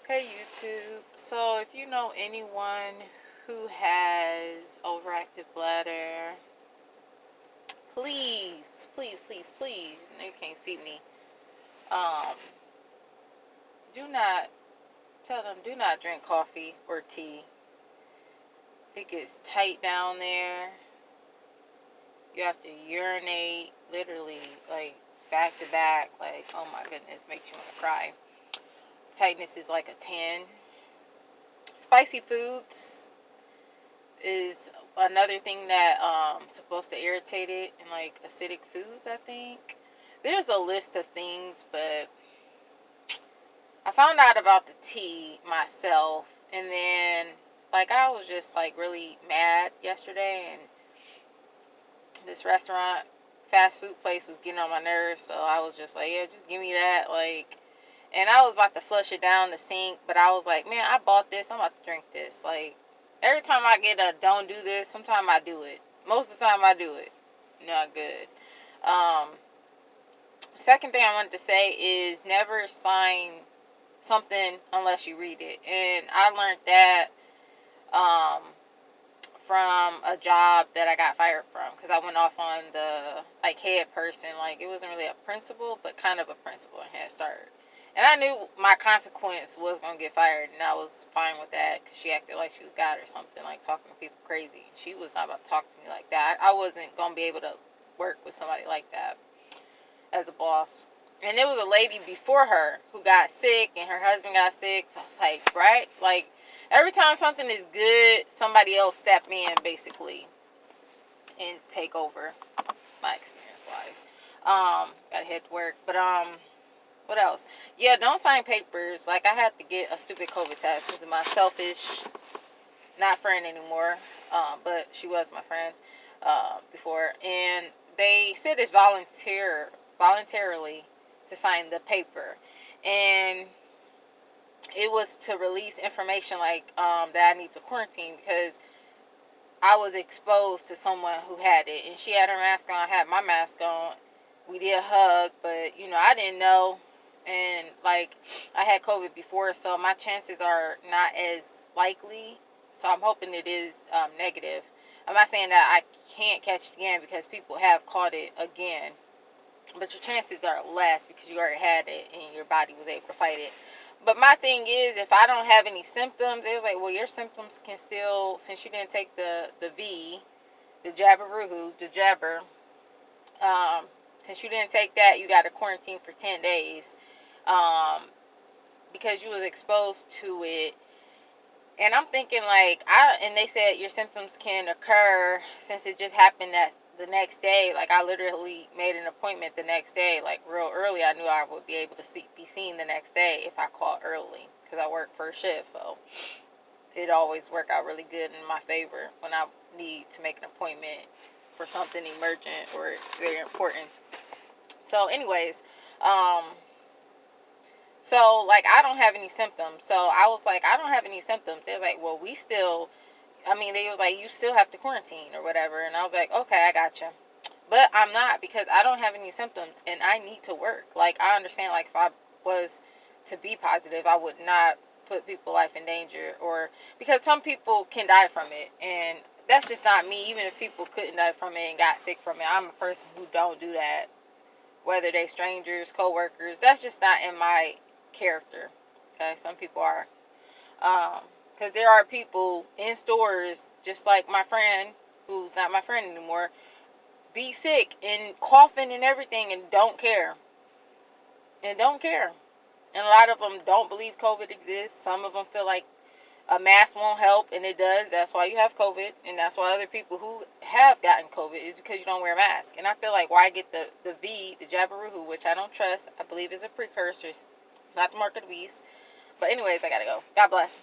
Hey YouTube. So if you know anyone who has overactive bladder, please, you can't see me. Um, do not tell them do not drink coffee or tea. It gets tight down there. You have to urinate literally like back to back. Like, oh my goodness, makes you want to cry. Tightness is like a 10. Spicy foods is another thing that supposed to irritate it, and like acidic foods, I think. There's a list of things, but I found out about the tea myself, and then like I was just like really mad yesterday, and this restaurant fast food place was getting on my nerves, so I was just like, yeah, just give me that, like. And I was about to flush it down the sink, but I was like, man, I bought this, I'm about to drink this. Like, every time I get a don't do this, sometimes I do it. Most of the time I do it. Not good. Second thing I wanted to say is never sign something unless you read it. And I learned that from a job that I got fired from, because I went off on the like head person. Like, it wasn't really a principal, but kind of a principal in Head Start. And I knew my consequence was going to get fired, and I was fine with that, because she acted like she was God or something, like talking to people crazy. She was not about to talk to me like that. I wasn't going to be able to work with somebody like that as a boss. And there was a lady before her who got sick, and her husband got sick, so I was like, right? Like, every time something is good, somebody else step in, basically, and take over, my experience-wise. Gotta head to work, but, what else? Yeah, don't sign papers. Like, I had to get a stupid COVID test because of my selfish, not friend anymore, but she was my friend before. And they said it's voluntarily to sign the paper. And it was to release information like that I need to quarantine, because I was exposed to someone who had it. And she had her mask on, I had my mask on. We did hug, but, I didn't know. And like, I had COVID before, so my chances are not as likely. So I'm hoping it is negative. I'm not saying that I can't catch it again, because people have caught it again, but your chances are less because you already had it and your body was able to fight it. But my thing is, if I don't have any symptoms, it was like, well, your symptoms can still, since you didn't take the jabber, since you didn't take that, you got to quarantine for 10 days. Because you was exposed to it. And I'm thinking, like, and they said your symptoms can occur since it just happened that the next day. Like, I literally made an appointment the next day, like real early. I knew I would be able to be seen the next day if I called early, because I work first shift, so it always work out really good in my favor when I need to make an appointment for something emergent or very important. So anyways, so, like, I don't have any symptoms. So I was like, I don't have any symptoms. They was like, well, they was like, you still have to quarantine or whatever. And I was like, okay, I got you. But I'm not, because I don't have any symptoms and I need to work. Like, I understand, like, if I was to be positive, I would not put people's life in danger, or because some people can die from it. And that's just not me. Even if people couldn't die from it and got sick from it, I'm a person who don't do that. Whether they strangers, co-workers, that's just not in my character. Okay, some people are, because there are people in stores, just like my friend who's not my friend anymore, be sick and coughing and everything, and don't care, and a lot of them don't believe COVID exists. Some of them feel like a mask won't help, and it does. That's why you have COVID, and that's why other people who have gotten COVID is because you don't wear a mask. And I feel like, why get the Jabberoo, which I don't trust. I believe is a precursor, not the mark of the beast. But anyways, I gotta go. God bless.